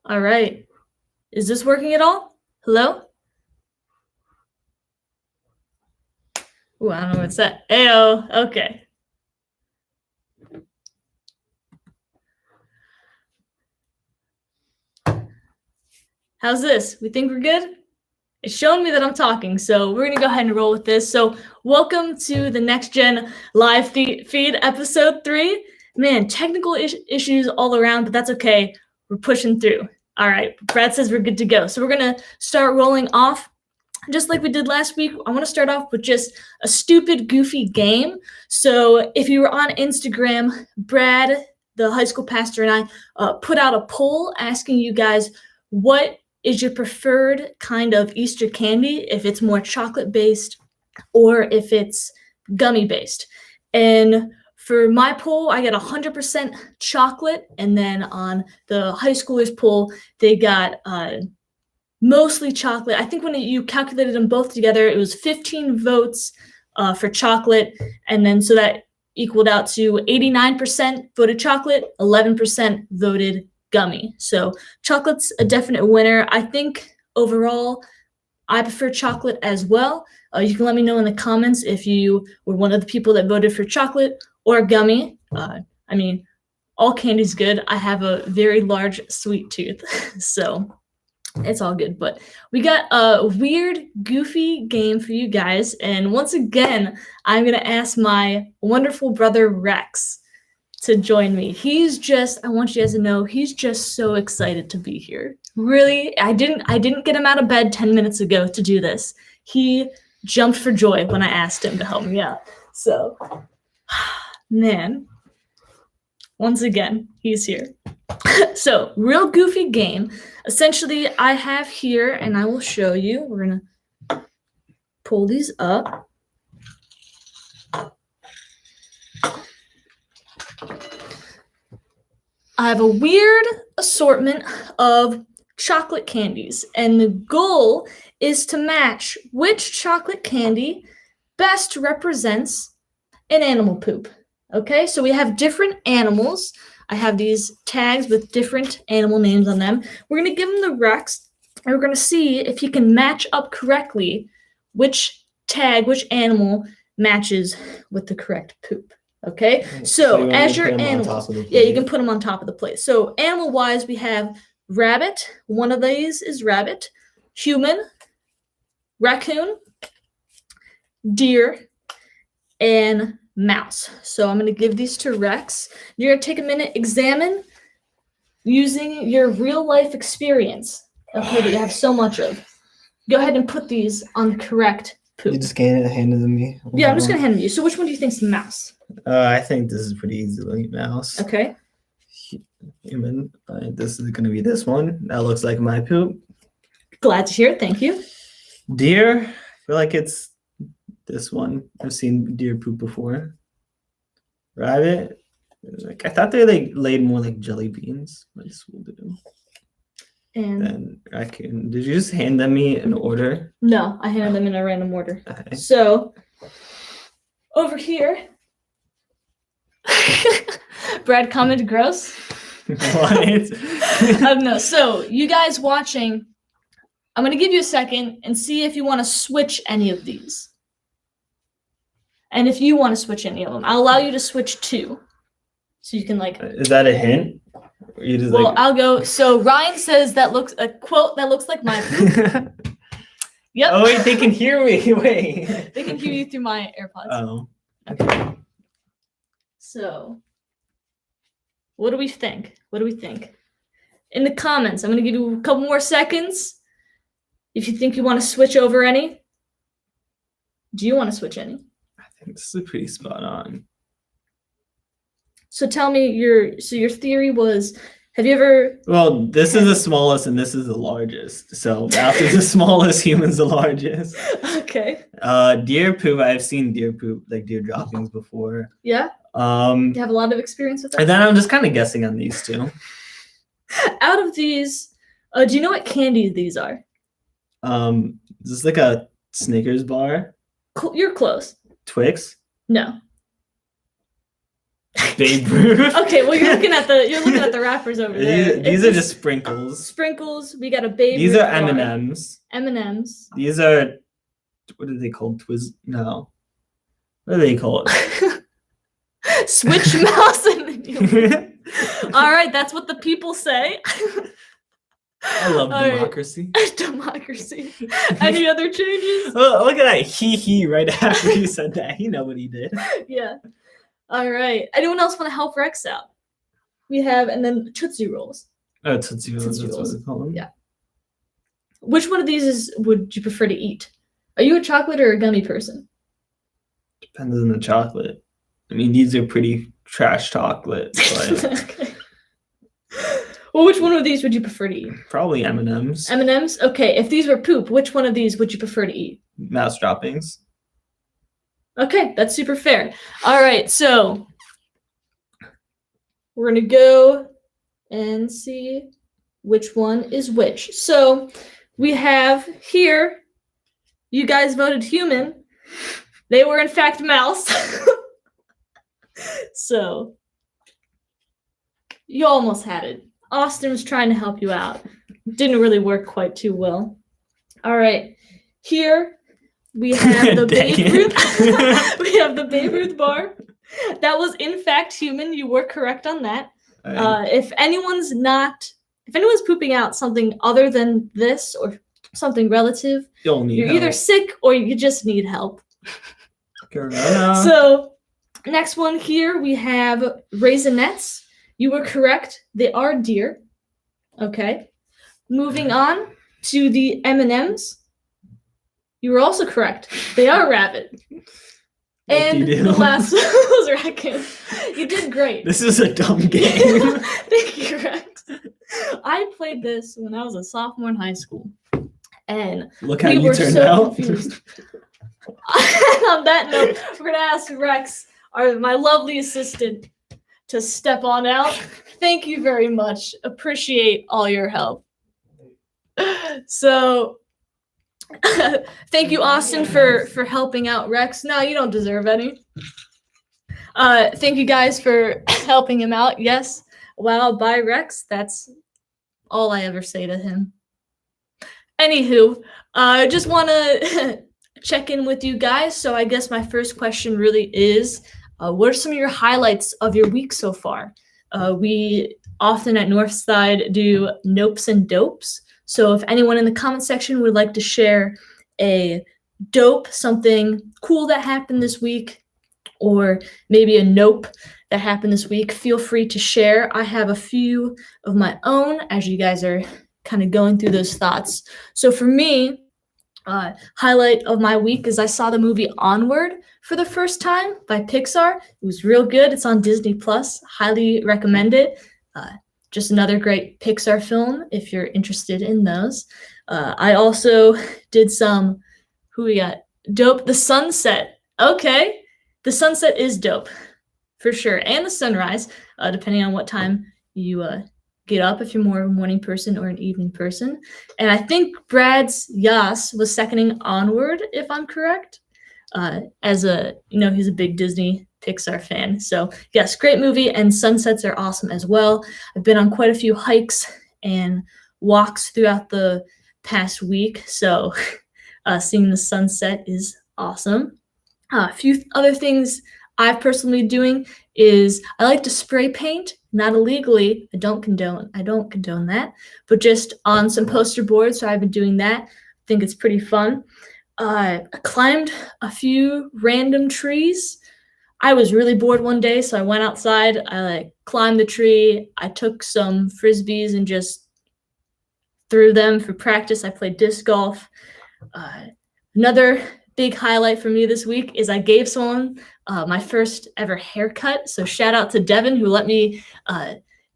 All right. Is this working at all? Hello? Ooh, I don't know what's that. Ayo. Okay. How's this? We think we're good? It's showing me that I'm talking, so we're going to go ahead and roll with this. So welcome to the NextGen live feed episode 3. Man, technical issues all around, but that's okay. We're pushing through. All right, Brad says we're good to go. So we're going to start rolling off. Just like we did last week, I want to start off with just a stupid, goofy game. So if you were on Instagram, Brad, the high school pastor, and I put out a poll asking you guys what is your preferred kind of Easter candy, if it's more chocolate-based or if it's gummy-based. And for my poll, I got 100% chocolate, and then on the high schoolers poll, they got mostly chocolate. I think when you calculated them both together, it was 15 votes for chocolate, and then so that equaled out to 89% voted chocolate, 11% voted gummy. So chocolate's a definite winner. I think overall, I prefer chocolate as well. You can let me know in the comments if you were one of the people that voted for chocolate or gummy. I mean, all candy's good. I have a very large sweet tooth, so it's all good. But we got a weird, goofy game for you guys. And once again, I'm going to ask my wonderful brother Rex to join me. I want you guys to know, he's just so excited to be here. Really, I didn't get him out of bed 10 minutes ago to do this. He jumped for joy when I asked him to help me out. So, man, once again, he's here. So, real goofy game. Essentially, I have here, and I will show you. We're going to pull these up. I have a weird assortment of chocolate candies, and the goal is to match which chocolate candy best represents an animal poop. Okay, so we have different animals. I have these tags with different animal names on them. We're going to give him the Rex, and we're going to see if he can match up correctly which tag, which animal matches with the correct poop. Okay, so as your animal, you can put them on top of the plate. So animal-wise, we have rabbit. One of these is rabbit, human, raccoon, deer, and mouse. So I'm going to give these to Rex. You're going to take a minute, examine using your real-life experience, okay, that you have so much of. Go ahead and put these on the correct poop. You just handed them me? Yeah, I'm just going to hand them to you. So which one do you think is the mouse? I think this is pretty easily mouse. Okay. Human. This is going to be this one. That looks like my poop. Glad to hear it. Thank you. Deer. I feel like it's this one. I've seen deer poop before. Rabbit. I thought they laid more like jelly beans. But this will do. And then raccoon. Did you just hand them me in order? No, I handed them in a random order. Okay. So over here, Brad commented gross. What? I don't know. So you guys watching, I'm going to give you a second and see if you want to switch any of these. And if you want to switch any of them, I'll allow you to switch 2. So you can Is that a hint? Or you just I'll go. So Ryan says that looks a quote that looks like my poop. Yep. Oh wait, they can hear me. Wait. They can hear you through my AirPods. Oh. Okay. So, what do we think? In the comments, I'm going to give you a couple more seconds. If you think you want to switch over any. Do you want to switch any? I think this is pretty spot on. So tell me your theory was, have you ever... Well, this is the smallest and this is the largest. So after the smallest, human's the largest. Okay. Deer poop, I've seen deer poop, like deer droppings before. Yeah? You have a lot of experience with that? And then I'm just kind of guessing on these two. Out of these, do you know what candy these are? Is this like a Snickers bar? You're close. Twix? No. Babe Ruth. Okay, well you're looking at the wrappers over there. These are just sprinkles. Sprinkles. We got a Babe These Ruth are bar. M&Ms. M&Ms. These are, what are they called? No. What are they called? Switch mouse and all right, that's what the people say. I love All right. democracy. Democracy. Any other changes? Oh, look at that he right after you said that. You know what he did. Yeah. All right. Anyone else want to help Rex out? We have, and then Tootsie Rolls. Oh, Tootsie Rolls. Tootsie That's Rolls. what they call them. Yeah. Which one of these would you prefer to eat? Are you a chocolate or a gummy person? Depends on the chocolate. I mean, these are pretty trash chocolate, but Okay. Well, which one of these would you prefer to eat? probably M&Ms. M&Ms? Okay, if these were poop, which one of these would you prefer to eat? Mouse droppings. Okay, that's super fair. All right, so we're going to go and see which one is which. So we have here, you guys voted human. They were, in fact, mouse. So you almost had it. Austin was trying to help you out. Didn't really work quite too well. All right. Here we have the Dang Babe it. Ruth. We have the Babe Ruth bar. That was in fact human. You were correct on that. If anyone's pooping out something other than this or something relative, You'll need you're help. either sick or you just need help. Corona. So next one here, we have Raisinets. You were correct. They are deer. Okay. Moving on to the M&Ms. You were also correct. They are rabbit. And you do. the last one was raccoon. You did great. This is a dumb game. Thank you, Rex. I played this when I was a sophomore in high school. And Look how we you were turned so out. confused. On that note, we're going to ask Rex, my lovely assistant, to step on out. Thank you very much. Appreciate all your help. So, thank you, Austin, for helping out Rex. No, you don't deserve any. Thank you guys for helping him out. Yes. Wow, bye, Rex. That's all I ever say to him. Anywho, I just want to check in with you guys. So I guess my first question really is, what are some of your highlights of your week so far? We often at Northside do nopes and dopes. So if anyone in the comment section would like to share a dope, something cool that happened this week, or maybe a nope that happened this week, feel free to share. I have a few of my own as you guys are kind of going through those thoughts. So for me, highlight of my week is I saw the movie Onward for the first time by Pixar. It was real good. It's on Disney Plus. Highly recommend it. Just another great Pixar film if you're interested in those. I also did some, who we got? Dope. The sunset. Okay. The sunset is dope for sure. And the sunrise, depending on what time you get up, if you're more of a morning person or an evening person. And I think Brad's Yas was seconding Onward, if I'm correct, he's a big Disney Pixar fan. So yes, great movie, and sunsets are awesome as well. I've been on quite a few hikes and walks throughout the past week, so seeing the sunset is awesome. A few other things I've personally doing is I like to spray paint, not illegally. I don't condone that, but just on some poster boards. So I've been doing that. I think it's pretty fun. I climbed a few random trees. I was really bored one day, so I went outside. I climbed the tree. I took some frisbees and just threw them for practice. I played disc golf. Another big highlight for me this week is I gave someone my first ever haircut. So shout out to Devin, who let me,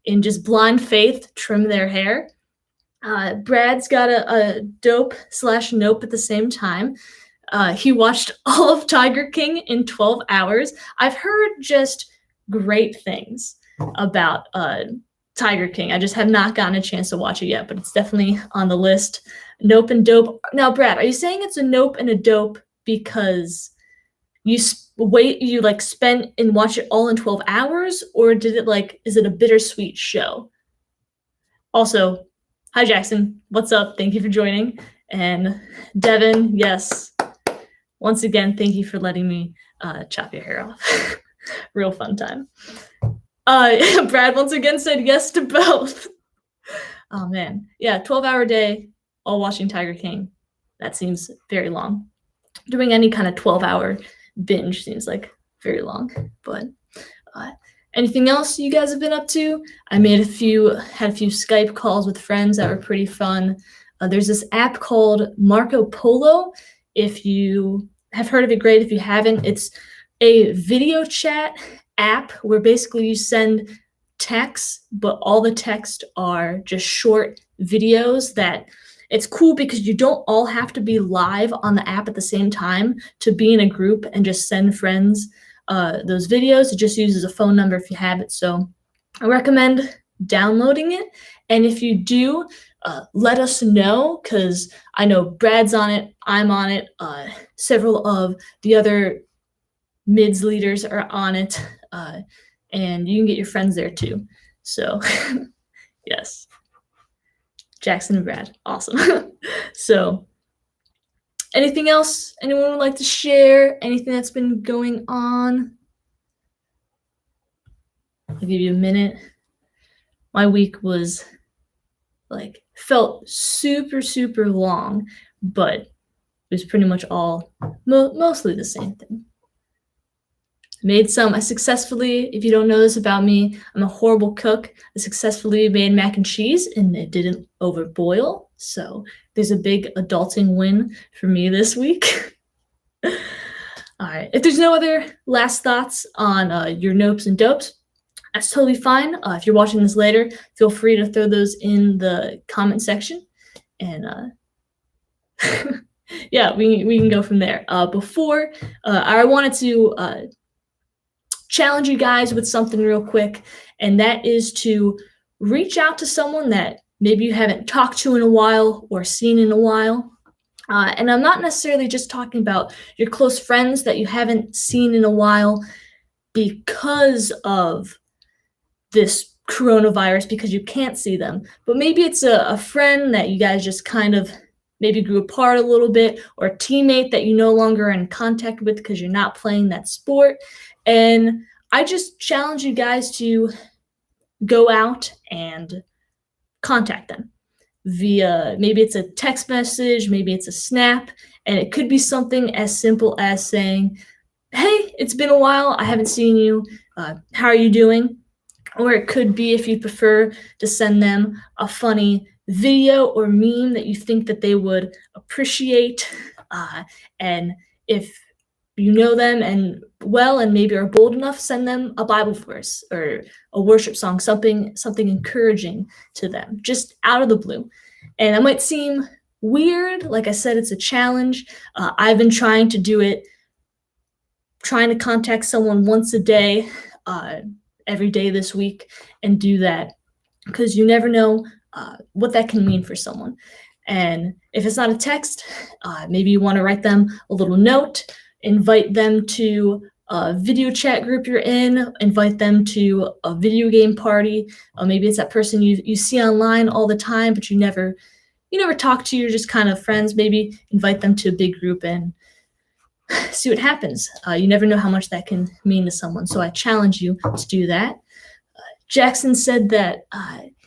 in just blind faith, trim their hair. Brad's got a dope/nope at the same time. He watched all of Tiger King in 12 hours. I've heard just great things about Tiger King. I just have not gotten a chance to watch it yet, but it's definitely on the list. Nope and dope. Now, Brad, are you saying it's a nope and a dope because you spent and watch it all in 12 hours, or did it is it a bittersweet show? Also, hi Jackson, what's up? Thank you for joining. And Devin, yes, once again, thank you for letting me chop your hair off. Real fun time. Brad once again said yes to both. Oh man, yeah, 12-hour day, all watching Tiger King. That seems very long. Doing any kind of 12-hour binge seems like very long. But anything else you guys have been up to? I had a few Skype calls with friends that were pretty fun. There's this app called Marco Polo. If you have heard of it, great. If you haven't, it's a video chat app where basically you send texts, but all the text are just short videos that it's cool because you don't all have to be live on the app at the same time to be in a group and just send friends those videos. It just uses a phone number if you have it. So I recommend downloading it. And if you do, let us know, because I know Brad's on it, I'm on it, several of the other mids leaders are on it, and you can get your friends there too. So yes, Jackson and Brad, awesome. So anything else anyone would like to share? Anything that's been going on? I'll give you a minute. My week was felt super, super long, but it was pretty much all mostly the same thing. I successfully, if you don't know this about me, I'm a horrible cook. I successfully made mac and cheese and it didn't overboil. So there's a big adulting win for me this week. All right. If there's no other last thoughts on your nopes and dopes, that's totally fine. If you're watching this later, feel free to throw those in the comment section. And yeah, we can go from there. Before, I wanted to challenge you guys with something real quick, and that is to reach out to someone that maybe you haven't talked to in a while or seen in a while. And I'm not necessarily just talking about your close friends that you haven't seen in a while because of this coronavirus, because you can't see them, but maybe it's a friend that you guys just kind of maybe grew apart a little bit, or a teammate that you no longer are in contact with because you're not playing that sport. And I just challenge you guys to go out and contact them via, maybe it's a text message, maybe it's a snap, and it could be something as simple as saying, hey, it's been a while, I haven't seen you, how are you doing? Or it could be, if you prefer, to send them a funny video or meme that you think that they would appreciate. And if you know them and maybe are bold enough, send them a Bible verse or a worship song, something encouraging to them, just out of the blue. And that might seem weird. Like I said, it's a challenge. I've been trying to do it, trying to contact someone once a day, every day this week, and do that, because you never know what that can mean for someone. And if it's not a text, maybe you want to write them a little note, invite them to a video chat group you're in, invite them to a video game party. Maybe it's that person you see online all the time, but you never talk to, you're just kind of friends. Maybe invite them to a big group and see what happens. You never know how much that can mean to someone. So I challenge you to do that. Jackson said that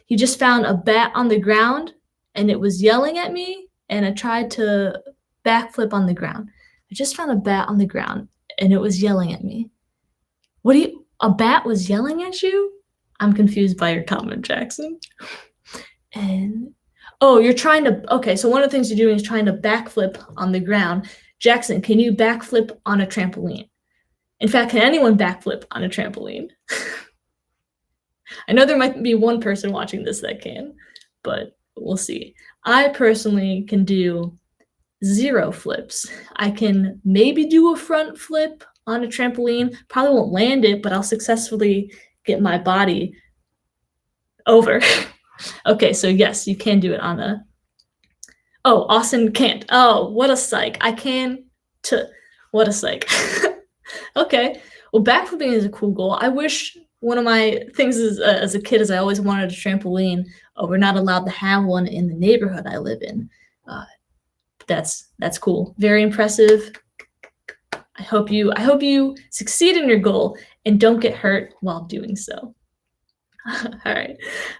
he just found a bat on the ground and it was yelling at me, and I tried to backflip on the ground. I just found a bat on the ground and it was yelling at me. A bat was yelling at you? I'm confused by your comment, Jackson. And you're trying to, okay, so one of the things you're doing is trying to backflip on the ground. Jackson, can you backflip on a trampoline? In fact, can anyone backflip on a trampoline? I know there might be one person watching this that can, but we'll see. I personally can do 0 flips. I can maybe do a front flip on a trampoline. Probably won't land it, but I'll successfully get my body over. Okay, so yes, you can do it on a... Oh, Austin can't. Oh, what a psych. I can. What a psych. Okay. Well, backflipping is a cool goal. I wish one of my things as a kid is I always wanted a trampoline. We're not allowed to have one in the neighborhood I live in. Uh, that's cool. Very impressive. I hope you succeed in your goal and don't get hurt while doing so. All right.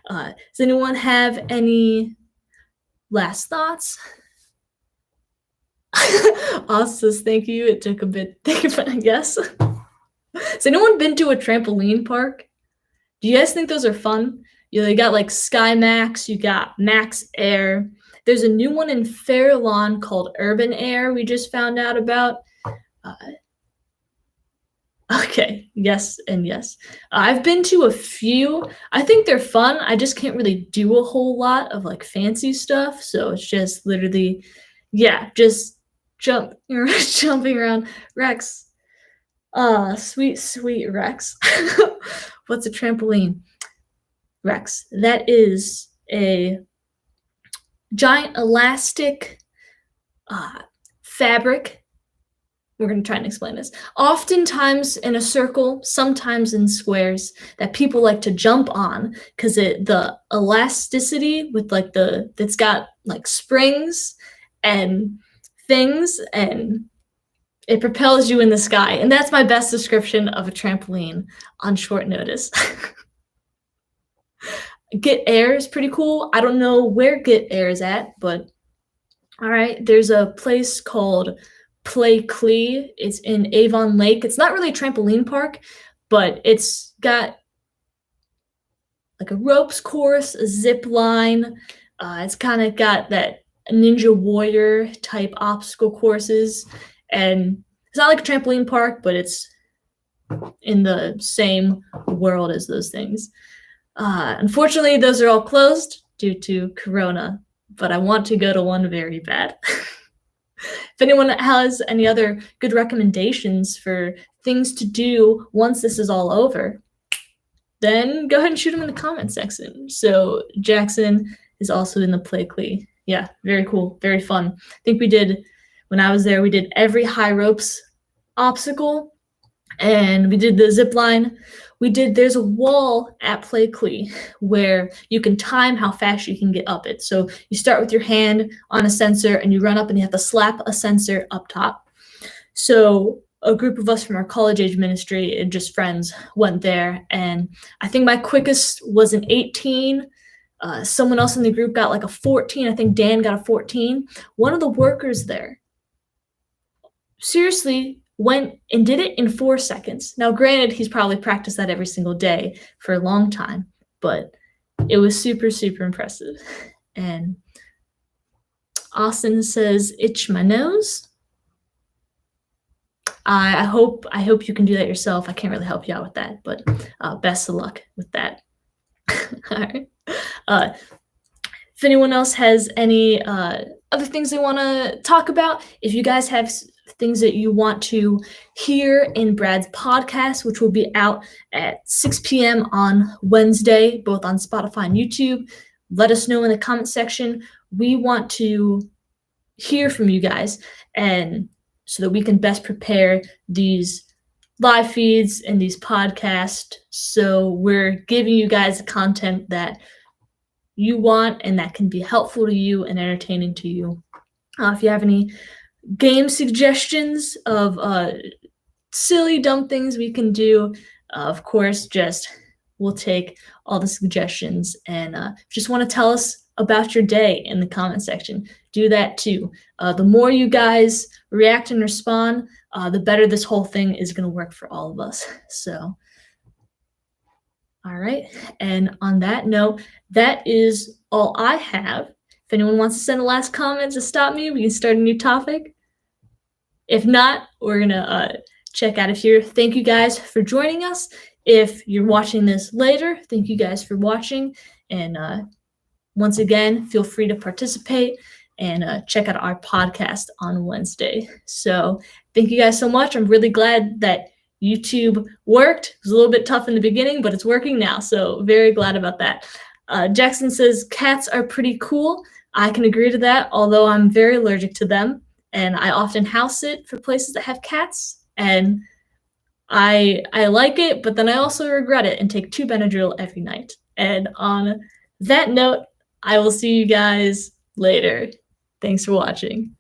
Does anyone have any last thoughts? Austin says, thank you. It took a bit. Thank you for yes. Has anyone been to a trampoline park? Do you guys think those are fun? They got like Sky Max, you got Max Air. There's a new one in Fair Lawn called Urban Air we just found out about. Okay, yes and yes. I've been to a few. I think they're fun. I just can't really do a whole lot of like fancy stuff. So it's just literally, yeah, just jumping around. Rex. Sweet Rex. What's a trampoline? Rex. That is a giant elastic fabric. We're going to try and explain this. Oftentimes in a circle, sometimes in squares that people like to jump on because the elasticity with like it's got like springs and things and it propels you in the sky. And that's my best description of a trampoline on short notice. Get Air is pretty cool. I don't know where Get Air is at, but all right. There's a place called Play Clee. It's in Avon Lake. It's not really a trampoline park, but it's got like a ropes course, a zip line. It's kind of got that Ninja Warrior type obstacle courses. And it's not like a trampoline park, but it's in the same world as those things. Unfortunately, those are all closed due to Corona, but I want to go to one very bad. If anyone has any other good recommendations for things to do once this is all over, then go ahead and shoot them in the comment section. So Jackson is also in the Play Clee. Yeah, very cool, very fun. I think when I was there, we did every high ropes obstacle, and we did the zip line. There's a wall at Play Clee where you can time how fast you can get up it. So you start with your hand on a sensor and you run up and you have to slap a sensor up top. So a group of us from our college age ministry and just friends went there. And I think my quickest was an 18. Someone else in the group got like a 14. I think Dan got a 14. One of the workers there seriously went and did it in 4 seconds. Now, granted, he's probably practiced that every single day for a long time, but it was super, super impressive. And Austin says, itch my nose. I hope you can do that yourself. I can't really help you out with that, but best of luck with that. All right. If anyone else has any other things they want to talk about, if you guys have things that you want to hear in Brad's podcast, which will be out at 6 p.m. on Wednesday, both on Spotify and YouTube, let us know in the comment section. We want to hear from you guys, and so that we can best prepare these live feeds and these podcasts. So we're giving you guys the content that you want and that can be helpful to you and entertaining to you. If you have any game suggestions of silly, dumb things we can do, of course, we'll take all the suggestions. And just want to tell us about your day in the comment section. Do that too. The more you guys react and respond, the better this whole thing is going to work for all of us. So, all right. And on that note, that is all I have. If anyone wants to send a last comment to stop me, we can start a new topic. If not, we're going to check out of here. Thank you guys for joining us. If you're watching this later, thank you guys for watching. And once again, feel free to participate and check out our podcast on Wednesday. So thank you guys so much. I'm really glad that YouTube worked. It was a little bit tough in the beginning, but it's working now. So very glad about that. Jackson says cats are pretty cool. I can agree to that, although I'm very allergic to them. And I often house sit for places that have cats. And I like it, but then I also regret it and take 2 Benadryl every night. And on that note, I will see you guys later. Thanks for watching.